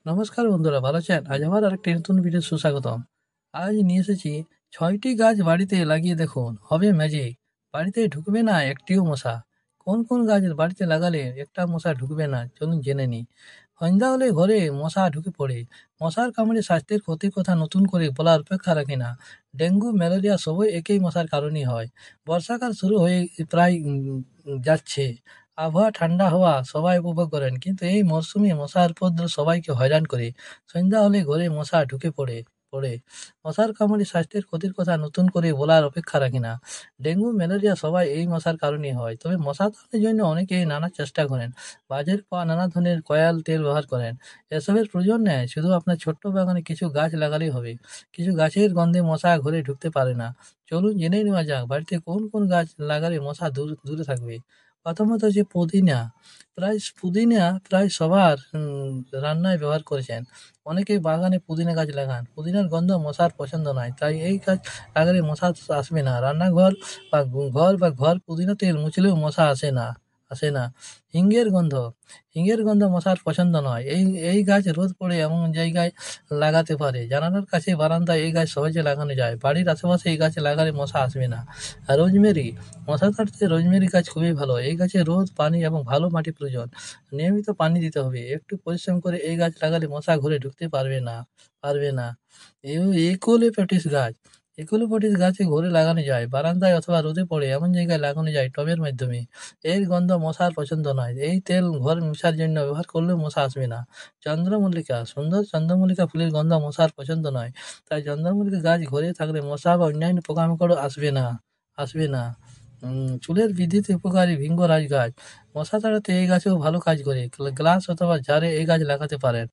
নমস্কার বন্ধুরা, ভালো আছেন? আজ আমার আরেকটি নতুন ভিডিও সুস্বাগতম। আজ নিয়ে এসেছি ৬টি গাছ বাড়িতে লাগিয়ে দেখুন, হবে ম্যাজিক। বাড়িতে ঢুকবে না একটিও মশা। কোন কোন গাছ বাড়িতে লাগালে একটা মশা ঢুকবে না, চলুন জেনে নিই। সন্ধ্যা হলে ঘরে মশা ঢুকে পড়ে। মশার কামড়ে স্বাস্থ্যের ক্ষতির কথা নতুন করে বলার অপেক্ষা রাখে না। ডেঙ্গু, ম্যালেরিয়া সবই একই মশার কারণেই হয়। বর্ষাকাল শুরু হয়ে প্রায় যাচ্ছে। আবহাওয়া ঠান্ডা হওয়া সবাই উপভোগ করেন, কিন্তু এই মরশুমে মশার উপদ্রব সবাইকে হয়রান করে। সন্ধ্যা হলে ঘরে মশা ঢুকে পড়ে পড়ে মশার কামড়ে স্বাস্থ্যের ক্ষতির কথা নতুন করে বলার অপেক্ষা রাখি না। ডেঙ্গু, ম্যালেরিয়া সবাই এই মশার কারণেই হয়। তবে মশা তাড়ানোর জন্য অনেকেই নানা চেষ্টা করেন। বাজারে পাওয়া নানা ধরনের কয়াল তেল ব্যবহার করেন। এসবের প্রয়োজন নেই, শুধু আপনার ছোট্ট বাগানে কিছু গাছ লাগালেই হবে। কিছু গাছের গন্ধে মশা ঘরে ঢুকতে পারে না। চলুন জেনে নেওয়া যাক বাড়িতে কোন কোন গাছ লাগালে মশা দূরে থাকবে। প্রথমত হচ্ছে পুদিনা। পুদিনা প্রায় সবার রান্নায় ব্যবহার করেছেন। অনেকেই বাগানে পুদিনা গাছ লাগান। পুদিনার গন্ধ মশার পছন্দ নয়, তাই এই গাছ লাগালে মশা আসবে না। রান্নাঘর বা ঘর পুদিনা তেল মুছলেও মশা আসে না। হিঙের গন্ধ হিঙের গন্ধ মশার পছন্দ নয়। এই গাছ রোদ পড়ে এমন জায়গায় লাগাতে পারে। জানালার কাছে, বারান্দায় এই গাছ সহজে লাগানো যায়। বাড়ির আশেপাশে এই গাছ লাগালে মশা আসবে না। আর রোজমেরি, মশা তাড়াতে রোজমেরি গাছ খুবই ভালো। এই গাছে রোদ, পানি এবং ভালো মাটি প্রয়োজন। নিয়মিত পানি দিতে হবে। একটু পরিশ্রম করে এই গাছ লাগালে মশা ঘরে ঢুকতে পারবে না। ইউক্যালিপটাস গাছে ঘরে লাগানো যায়। বারান্দায় অথবা রোদে পড়ে এমন জায়গায় লাগানো যায় টবের মাধ্যমে। এর গন্ধ মশার পছন্দ নয়। এই তেল ঘর মোছার জন্য ব্যবহার করলেও মশা আসবে না। চন্দ্রমল্লিকা, সুন্দর চন্দ্রমল্লিকা ফুলের গন্ধ মশার পছন্দ নয়। তাই চন্দ্রমল্লিকা গাছ ঘরে থাকলে মশা বা অন্যান্য পোকামাকড় আসবে না। চুলের বৃদ্ধিতে উপকারী ভিঙ্গরাজ গাছ। মশা তাড়াতে এই গাছেও ভালো কাজ করে। গ্লাস অথবা জারে এই গাছ লাগাতে পারেন।